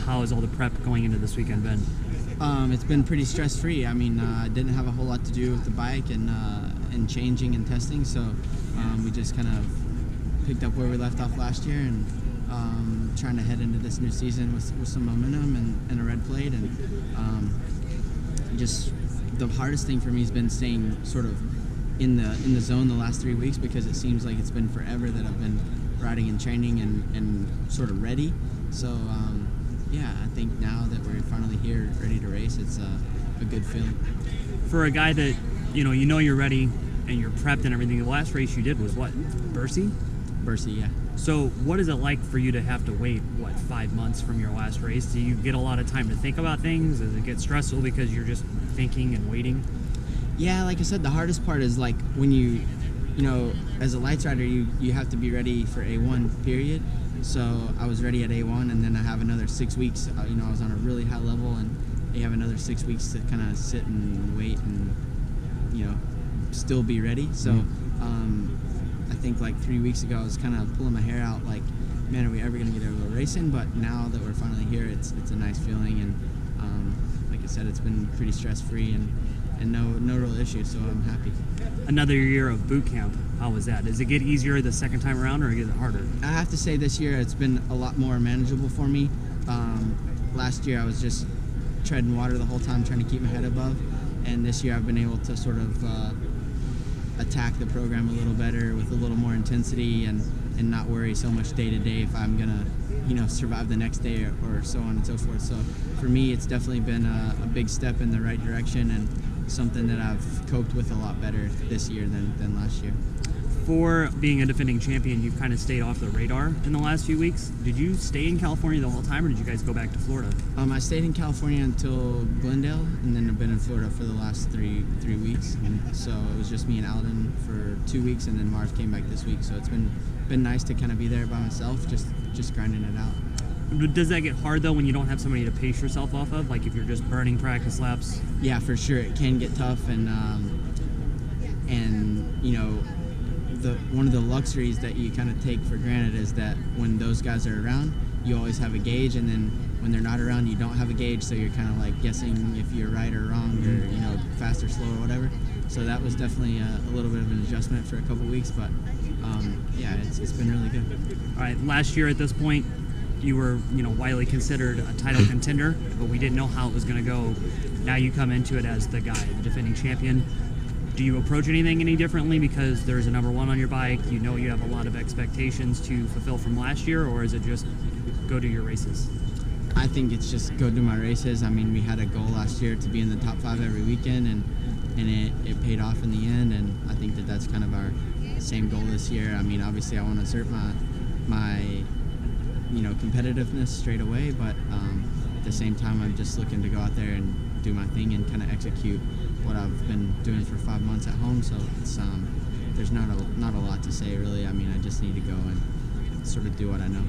how has all the prep going into this weekend been? It's been pretty stress-free. I mean, I didn't have a whole lot to do with the bike and changing and testing, so we just kind of picked up where we left off last year and trying to head into this new season with some momentum and a red plate. And just the hardest thing for me has been staying sort of in the zone the last 3 weeks, because it seems like it's been forever that I've been riding and training and sort of ready. So yeah, I think now that we're finally here, ready to race, it's a good feeling. For a guy that you know you're ready and you're prepped and everything, the last race you did was what, Bercy? Bercy, yeah. So what is it like for you to have to wait, 5 months from your last race? Do you get a lot of time to think about things? Does it get stressful because you're just thinking and waiting? Yeah, like I said, the hardest part is like when you know, as a lights rider, you have to be ready for A1, period. So I was ready at A1, and then I have another 6 weeks. I was on a really high level, and you have another 6 weeks to kind of sit and wait and, still be ready. So I think like 3 weeks ago, I was kind of pulling my hair out like, man, are we ever going to get able to go racing? But now that we're finally here, it's a nice feeling. And like I said, it's been pretty stress-free and no real issues, so I'm happy. Another year of boot camp, how was that? Does it get easier the second time around, or is it harder? I have to say this year it's been a lot more manageable for me. Last year I was just treading water the whole time, trying to keep my head above, and this year I've been able to sort of attack the program a little better with a little more intensity and not worry so much day to day if I'm gonna survive the next day or so on and so forth. So for me, it's definitely been a big step in the right direction and something that I've coped with a lot better this year than last year. For being a defending champion, you've kind of stayed off the radar in the last few weeks. Did you stay in California the whole time, or did you guys go back to Florida? I stayed in California until Glendale, and then I've been in Florida for the last three weeks. And so it was just me and Alden for 2 weeks, and then Marv came back this week. So it's been nice to kind of be there by myself, just grinding it out. Does that get hard though when you don't have somebody to pace yourself off of? Like if you're just burning practice laps? Yeah, for sure. It can get tough, and one of the luxuries that you kind of take for granted is that when those guys are around, you always have a gauge, and then when they're not around, you don't have a gauge, so you're kind of like guessing if you're right or wrong, or fast or slow or whatever. So that was definitely a little bit of an adjustment for a couple weeks, but yeah, it's been really good. All right, last year at this point, you were widely considered a title contender, but we didn't know how it was going to go. Now you come into it as the guy, the defending champion. Do you approach anything any differently because there's a number one on your bike? You have a lot of expectations to fulfill from last year, or is it just go do your races? I think it's just go do my races. I mean, we had a goal last year to be in the top 5 every weekend, and it paid off in the end, and I think that's kind of our same goal this year. I mean, obviously I want to assert my competitiveness straight away, but at the same time I'm just looking to go out there and do my thing and kind of execute what I've been doing for 5 months at home. So it's there's not a lot to say really. I mean, I just need to go and sort of do what I know.